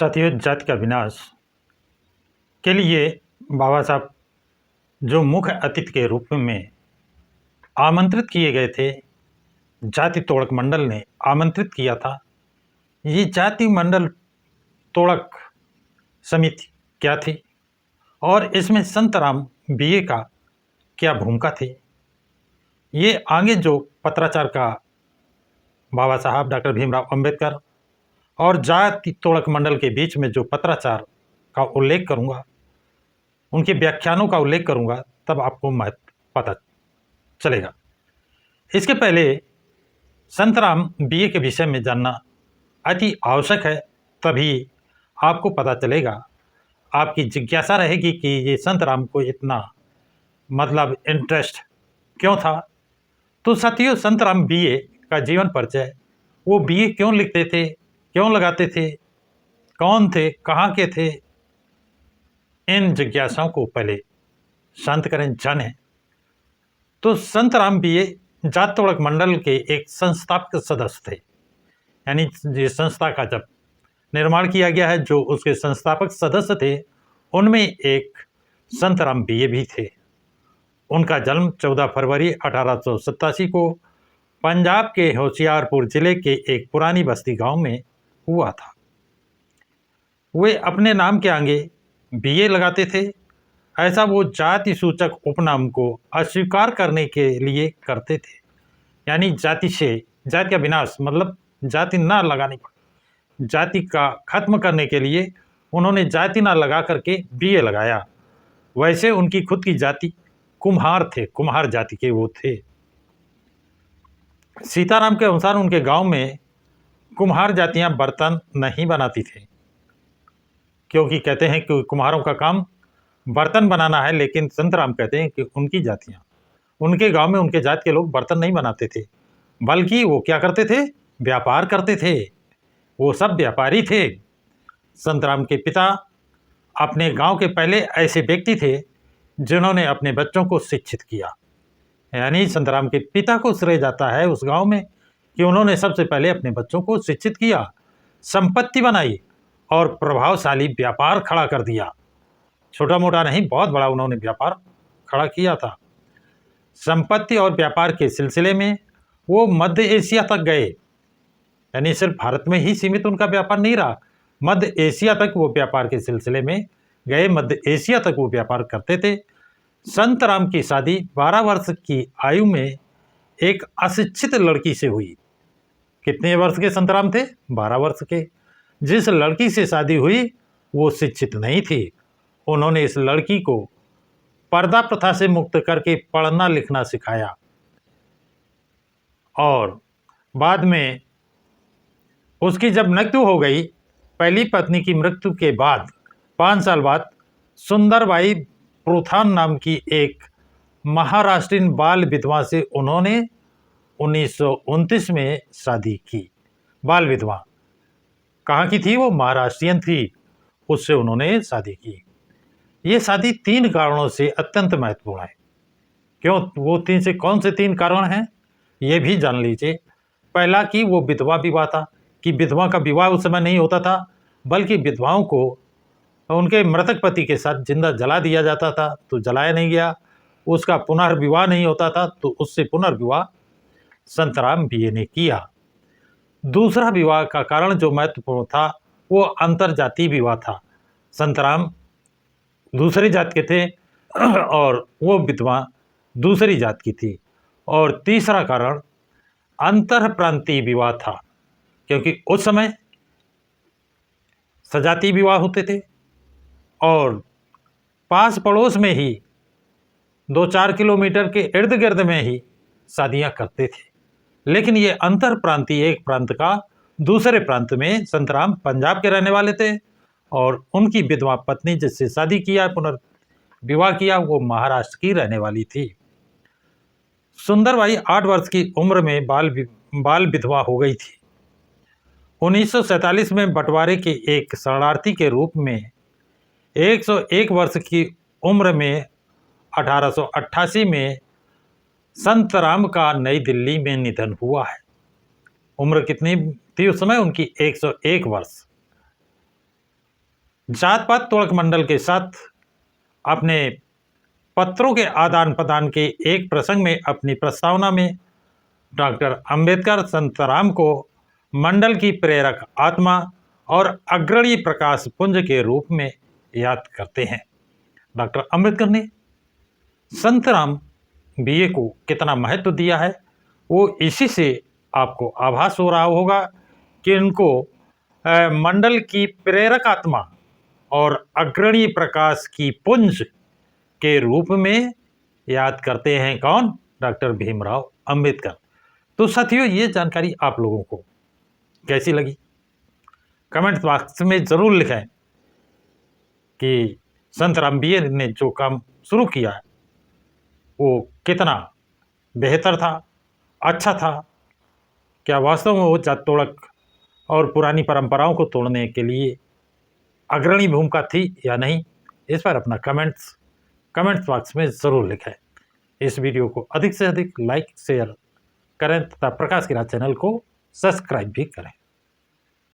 साथियों, जाति का विनाश के लिए बाबा साहब जो मुख्य अतिथि के रूप में आमंत्रित किए गए थे, जाति तोड़क मंडल ने आमंत्रित किया था। ये जाति मंडल तोड़क समिति क्या थी और इसमें संतराम बीए का क्या भूमिका थी, ये आगे जो पत्राचार का बाबा साहब डॉक्टर भीमराव अंबेडकर और जाति तोड़क मंडल के बीच में जो पत्राचार का उल्लेख करूंगा, उनके व्याख्यानों का उल्लेख करूंगा, तब आपको महत्व पता चलेगा। इसके पहले संतराम बीए के विषय में जानना अति आवश्यक है, तभी आपको पता चलेगा। आपकी जिज्ञासा रहेगी कि ये संतराम को इतना इंटरेस्ट क्यों था। तो साथियों, संतराम बीए का जीवन परिचय, वो बीए क्यों लिखते थे, क्यों लगाते थे, कौन थे, कहाँ के थे, इन जिज्ञासाओं को पहले शांत करें, जानें। तो संतराम बीए जाति तोड़क मंडल के एक संस्थापक सदस्य थे। यानी ये संस्था का जब निर्माण किया गया है, जो उसके संस्थापक सदस्य थे उनमें एक संतराम बीए भी थे। उनका जन्म 14 फरवरी 1887 को पंजाब के होशियारपुर जिले के एक पुरानी बस्ती गांव में हुआ था। वे अपने नाम के आगे बीए लगाते थे। ऐसा वो जाति सूचक उपनाम को अस्वीकार करने के लिए करते थे। यानी जाति का विनाश, मतलब जाति ना लगानी पड़े, जाति का खत्म करने के लिए उन्होंने जाति ना लगा करके बीए लगाया। वैसे उनकी खुद की जाति कुम्हार थे, कुम्हार जाति के वो थे। सीताराम के अनुसार उनके गांव में कुम्हार जातियां बर्तन नहीं बनाती थी, क्योंकि कहते हैं कि कुम्हारों का काम बर्तन बनाना है। लेकिन संतराम कहते हैं कि उनकी जातियां, उनके गांव में उनके जात के लोग बर्तन नहीं बनाते थे, बल्कि वो क्या करते थे, व्यापार करते थे। वो सब व्यापारी थे। संतराम के पिता अपने गांव के पहले ऐसे व्यक्ति थे जिन्होंने अपने बच्चों को शिक्षित किया। यानी संतराम के पिता को श्रेय जाता है उस गांव में कि उन्होंने सबसे पहले अपने बच्चों को शिक्षित किया, संपत्ति बनाई और प्रभावशाली व्यापार खड़ा कर दिया। छोटा मोटा नहीं, बहुत बड़ा उन्होंने व्यापार खड़ा किया था। संपत्ति और व्यापार के सिलसिले में वो मध्य एशिया तक गए। यानी सिर्फ भारत में ही सीमित उनका व्यापार नहीं रहा, मध्य एशिया तक वो व्यापार के सिलसिले में गए। मध्य एशिया तक वो व्यापार करते थे। संतराम की शादी 12 वर्ष की आयु में एक अशिक्षित लड़की से हुई। कितने वर्ष के संतराम थे? 12 वर्ष के। जिस लड़की से शादी हुई वो शिक्षित नहीं थी। उन्होंने इस लड़की को पर्दा प्रथा से मुक्त करके पढ़ना लिखना सिखाया और बाद में उसकी जब मृत्यु हो गई, पहली पत्नी की मृत्यु के बाद 5 साल बाद सुंदरबाई प्रोथान नाम की एक महाराष्ट्रीयन बाल विधवा से उन्होंने 1929 में शादी की। बाल विधवा कहाँ की थी? वो महाराष्ट्रीयन थी, उससे उन्होंने शादी की। ये शादी 3 कारणों से अत्यंत महत्वपूर्ण है। क्यों? वो 3 से कौन से 3 कारण हैं, ये भी जान लीजिए। पहला कि वो विधवा विवाह था, कि विधवा का विवाह उस समय नहीं होता था, बल्कि विधवाओं को उनके मृतक पति के साथ जिंदा जला दिया जाता था, तो जलाया नहीं गया। उसका पुनर्विवाह नहीं होता था, तो उससे पुनर्विवाह संतराम बीए ने किया। दूसरा विवाह का कारण जो महत्वपूर्ण था, वो अंतरजातीय विवाह था। संतराम दूसरी जात के थे और वो विधवा दूसरी जात की थी। और तीसरा कारण अंतर प्रांतीय विवाह था, क्योंकि उस समय सजातीय विवाह होते थे और पास पड़ोस में ही 2-4 किलोमीटर के इर्द गिर्द में ही शादियां करते थे। लेकिन ये अंतर प्रांतीय, एक प्रांत का दूसरे प्रांत में, संतराम पंजाब के रहने वाले थे और उनकी विधवा पत्नी जिससे शादी किया, पुनर्विवाह किया, वो महाराष्ट्र की रहने वाली थी। सुंदरबाई 8 वर्ष की उम्र में बाल विधवा हो गई थी। 1947 में बंटवारे के एक शरणार्थी के रूप में 101 वर्ष की उम्र में 1888 में संतराम का नई दिल्ली में निधन हुआ है। उम्र कितनी थी उस समय? उनकी 101 वर्ष। जात पात तोड़क मंडल के साथ अपने पत्रों के आदान प्रदान के एक प्रसंग में अपनी प्रस्तावना में डॉक्टर अंबेडकर संतराम को मंडल की प्रेरक आत्मा और अग्रणी प्रकाश पुंज के रूप में याद करते हैं। डॉक्टर अंबेडकर ने संतराम बीए को कितना महत्व दिया है वो इसी से आपको आभास हो रहा होगा कि इनको मंडल की प्रेरक आत्मा और अग्रणी प्रकाश की पुंज के रूप में याद करते हैं। कौन? डॉक्टर भीमराव अंबेडकर। तो साथियों, ये जानकारी आप लोगों को कैसी लगी? कमेंट बॉक्स में ज़रूर लिखें कि संतराम बीए ने जो काम शुरू किया है वो कितना बेहतर था, अच्छा था। क्या वास्तव में वो जात तोड़क और पुरानी परंपराओं को तोड़ने के लिए अग्रणी भूमिका थी या नहीं? इस पर अपना कमेंट्स बॉक्स में ज़रूर लिखें। इस वीडियो को अधिक से अधिक लाइक शेयर करें तथा प्रकाश की राह चैनल को सब्सक्राइब भी करें।